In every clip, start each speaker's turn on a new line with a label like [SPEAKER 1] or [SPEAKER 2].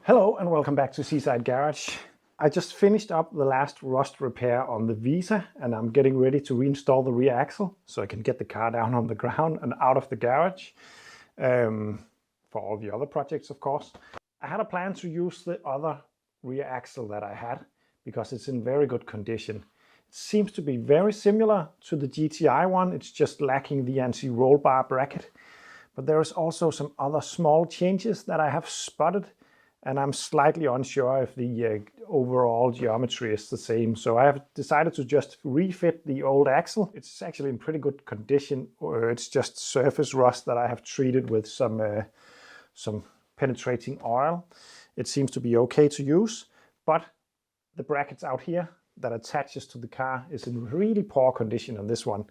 [SPEAKER 1] Hello and welcome back to Seaside Garage. I just finished up the last rust repair on the Visa and I'm getting ready to reinstall the rear axle so I can get the car down on the ground and out of the garage for all the other projects, of course. I had a plan to use the other rear axle that I had because it's in very good condition. It seems to be very similar to the GTI one, it's just lacking the anti-roll bar bracket. But there is also some other small changes that I have spotted. And I'm slightly unsure if the overall geometry is the same. So I have decided to just refit the old axle. It's actually in pretty good condition. It's just surface rust that I have treated with some penetrating oil. It seems to be okay to use, but the brackets out here that attaches to the car is in really poor condition on this one.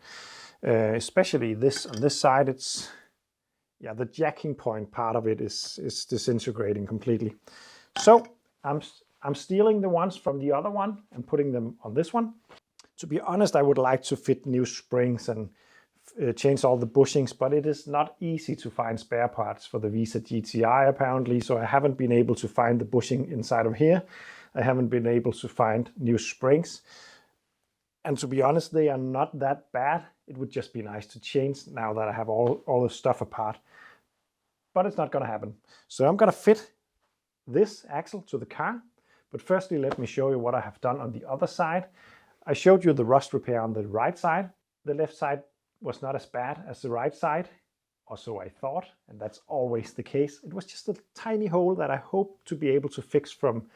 [SPEAKER 1] Especially this on this side, the jacking point part of it is disintegrating completely. So I'm stealing the ones from the other one and putting them on this one. To be honest, I would like to fit new springs and change all the bushings, but it is not easy to find spare parts for the Visa GTI apparently, so I haven't been able to find the bushing inside of here. I haven't been able to find new springs. And to be honest, they are not that bad. It would just be nice to change now that I have all the stuff apart. But it's not going to happen. So I'm going to fit this axle to the car. But firstly, let me show you what I have done on the other side. I showed you the rust repair on the right side. The left side was not as bad as the right side, or so I thought, and that's always the case. It was just a tiny hole that I hope to be able to fix from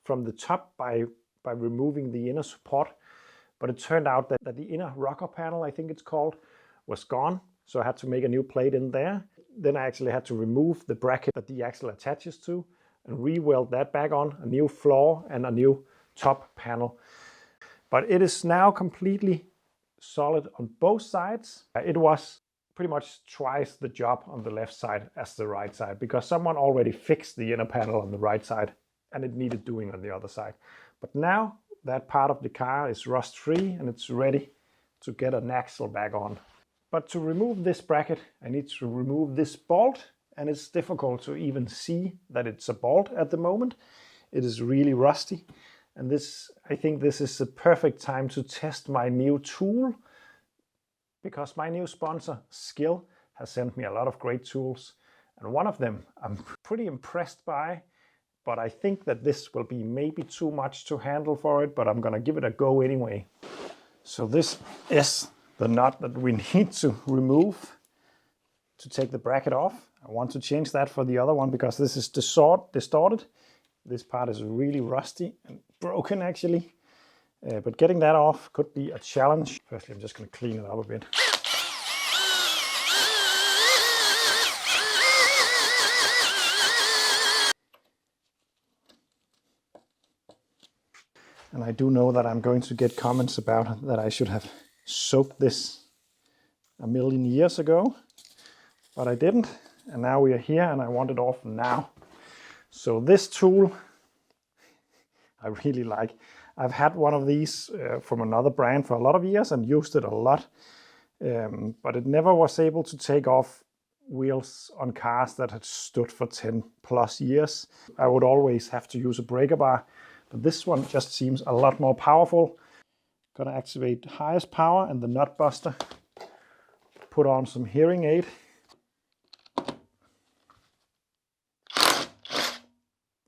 [SPEAKER 1] the top by removing the inner support. But it turned out that the inner rocker panel, I think it's called, was gone. So I had to make a new plate in there. Then I actually had to remove the bracket that the axle attaches to and re-weld that back on, a new floor and a new top panel. But it is now completely solid on both sides. It was pretty much twice the job on the left side as the right side because someone already fixed the inner panel on the right side and it needed doing on the other side. But now that part of the car is rust-free and it's ready to get an axle back on. But to remove this bracket, I need to remove this bolt, and it's difficult to even see that it's a bolt at the moment. It is really rusty, and I think this is the perfect time to test my new tool, because my new sponsor, Skill, has sent me a lot of great tools, and one of them I'm pretty impressed by. But I think that this will be maybe too much to handle for it, but I'm gonna give it a go anyway. So this is the nut that we need to remove to take the bracket off. I want to change that for the other one because this is distorted. This part is really rusty and broken actually. But getting that off could be a challenge. Firstly, I'm just gonna clean it up a bit. And I do know that I'm going to get comments about that I should have soaked this a million years ago, but I didn't. And now we are here and I want it off now. So this tool, I really like. I've had one of these from another brand for a lot of years and used it a lot, but it never was able to take off wheels on cars that had stood for 10 plus years. I would always have to use a breaker bar. But this one just seems a lot more powerful. Gonna activate highest power and the nut buster. Put on some hearing aid.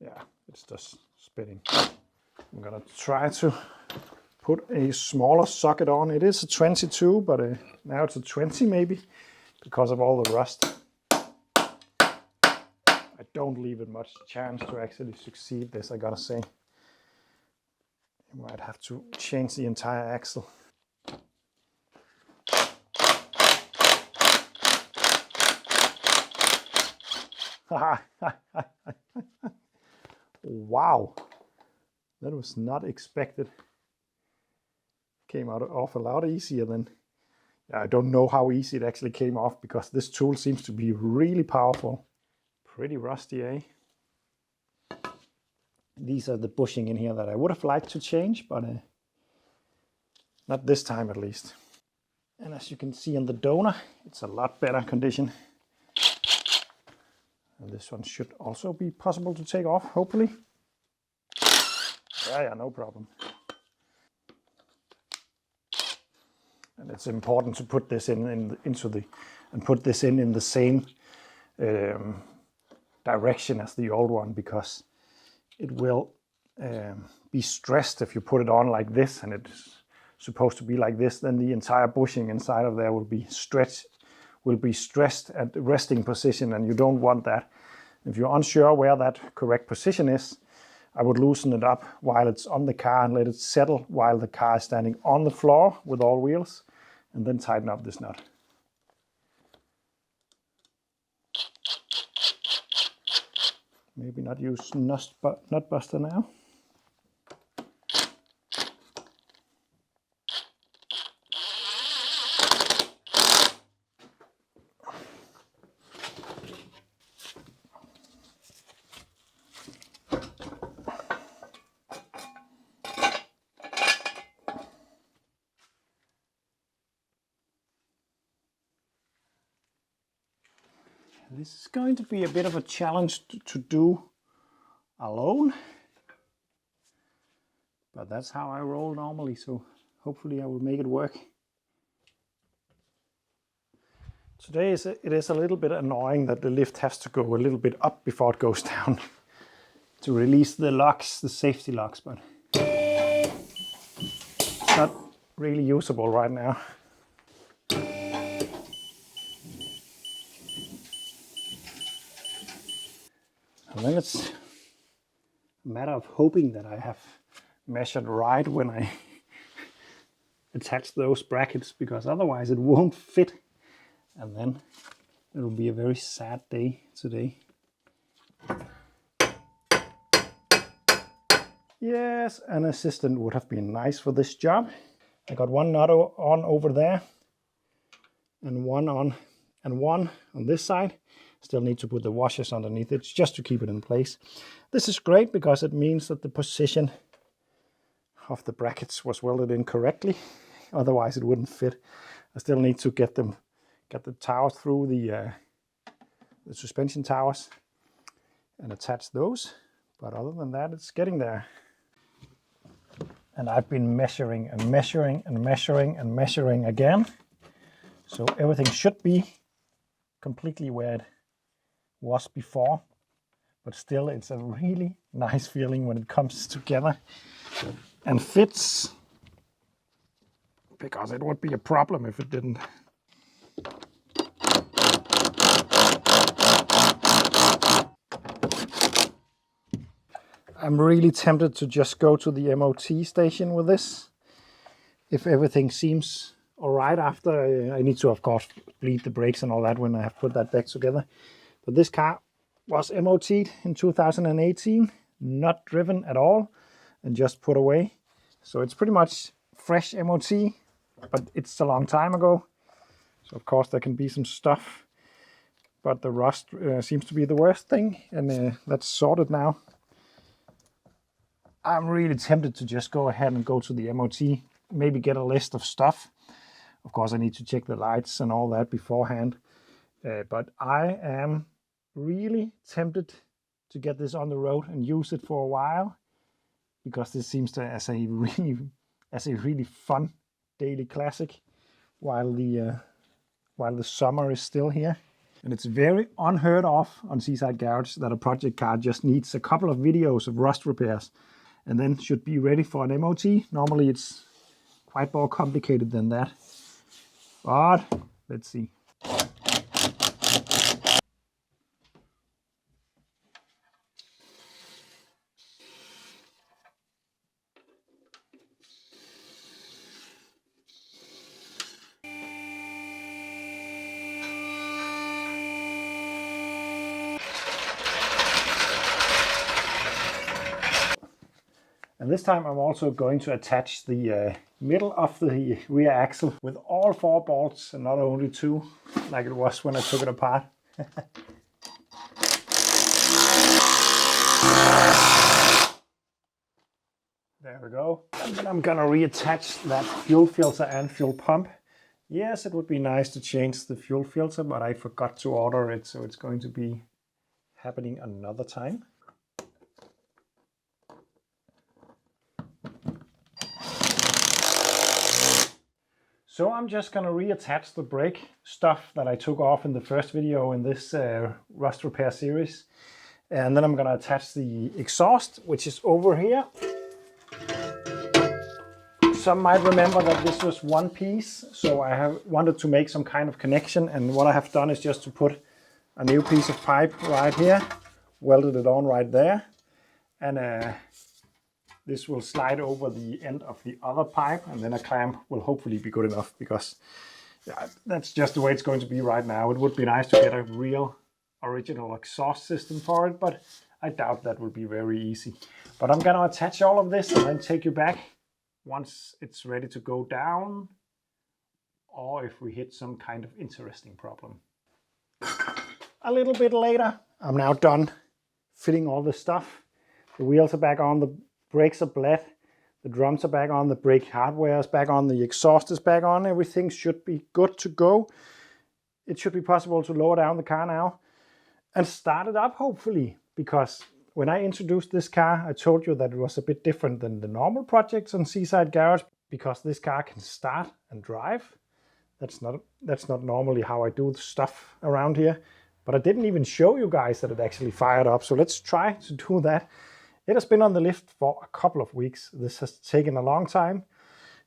[SPEAKER 1] Yeah, it's just spinning. I'm gonna try to put a smaller socket on. It is a 22, but now it's a 20 maybe, because of all the rust. I don't leave it much chance to actually succeed this, I gotta say. You might have to change the entire axle. Wow, that was not expected. Came off a lot easier than. I don't know how easy it actually came off because this tool seems to be really powerful. Pretty rusty, eh? These are the bushing in here that I would have liked to change, but not this time at least. And as you can see on the donor, it's a lot better condition. And this one should also be possible to take off, hopefully. Yeah, no problem. And it's important to put this put this in the same direction as the old one, because it will be stressed if you put it on like this and it's supposed to be like this. Then the entire bushing inside of there will be stressed at the resting position, and you don't want that. If you're unsure where that correct position is, I would loosen it up while it's on the car and let it settle while the car is standing on the floor with all wheels, and then tighten up this nut. Maybe not use nut buster now. This is going to be a bit of a challenge to do alone, but that's how I roll normally, so hopefully I will make it work. Today it is a little bit annoying that the lift has to go a little bit up before it goes down to release the locks, the safety locks, but it's not really usable right now. And then it's a matter of hoping that I have measured right when I attach those brackets, because otherwise it won't fit. And then it will be a very sad day today. Yes, an assistant would have been nice for this job. I got one nut on over there and one on this side. Still need to put the washers underneath it just to keep it in place. This is great because it means that the position of the brackets was welded in correctly. Otherwise it wouldn't fit. I still need to get the towers through the suspension towers and attach those. But other than that, it's getting there. And I've been measuring and measuring and measuring and measuring again. So everything should be completely where it was before, but still it's a really nice feeling when it comes together and fits, because it would be a problem if it didn't. I'm really tempted to just go to the MOT station with this if everything seems all right after. I need to, of course, bleed the brakes and all that when I have put that back together. But this car was MOT'd in 2018, not driven at all, and just put away. So it's pretty much fresh MOT, but it's a long time ago. So of course there can be some stuff, but the rust seems to be the worst thing, and that's sorted now. I'm really tempted to just go ahead and go to the MOT, maybe get a list of stuff. Of course I need to check the lights and all that beforehand, but I am really tempted to get this on the road and use it for a while, because this seems to as a really fun daily classic while the summer is still here. And it's very unheard of on Seaside Garage that a project car just needs a couple of videos of rust repairs and then should be ready for an MOT. Normally it's quite more complicated than that, but let's see. And this time I'm also going to attach the middle of the rear axle with all 4 bolts and not only 2 like it was when I took it apart. There we go. And then I'm gonna reattach that fuel filter and fuel pump. Yes, it would be nice to change the fuel filter, but I forgot to order it, so it's going to be happening another time. So I'm just going to reattach the brake stuff that I took off in the first video in this rust repair series. And then I'm going to attach the exhaust, which is over here. Some might remember that this was one piece, so I have wanted to make some kind of connection, and what I have done is just to put a new piece of pipe right here, welded it on right there, and this will slide over the end of the other pipe, and then a clamp will hopefully be good enough, because yeah, that's just the way it's going to be right now. It would be nice to get a real original exhaust system for it, but I doubt that will be very easy. But I'm going to attach all of this and then take you back once it's ready to go down, or if we hit some kind of interesting problem. A little bit later, I'm now done fitting all the stuff. The wheels are back on, the brakes are bled, the drums are back on, the brake hardware is back on, the exhaust is back on, everything should be good to go. It should be possible to lower down the car now and start it up, hopefully, because when I introduced this car, I told you that it was a bit different than the normal projects on Seaside Garage, because this car can start and drive. That's not normally how I do stuff around here. But I didn't even show you guys that it actually fired up, so let's try to do that. It has been on the lift for a couple of weeks. This has taken a long time.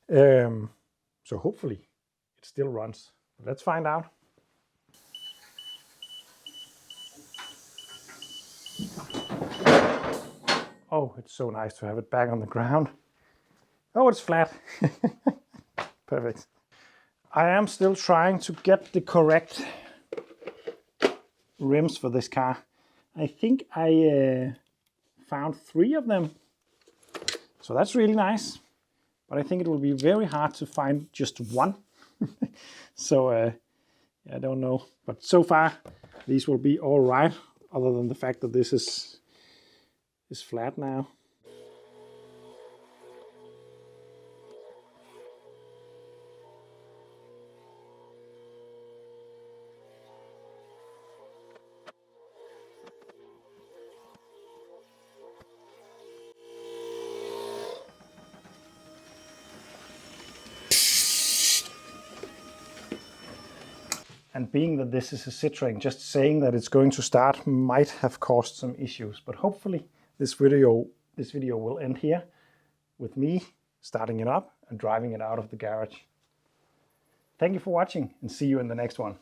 [SPEAKER 1] So hopefully it still runs. Let's find out. Oh, it's so nice to have it back on the ground. Oh, it's flat. Perfect. I am still trying to get the correct rims for this car. I think I found 3 of them. So that's really nice. But I think it will be very hard to find just one. So I don't know. But so far, these will be all right, other than the fact that this is flat now. And being that this is a Citroen, just saying that it's going to start might have caused some issues. But hopefully this video will end here with me starting it up and driving it out of the garage. Thank you for watching, and see you in the next one.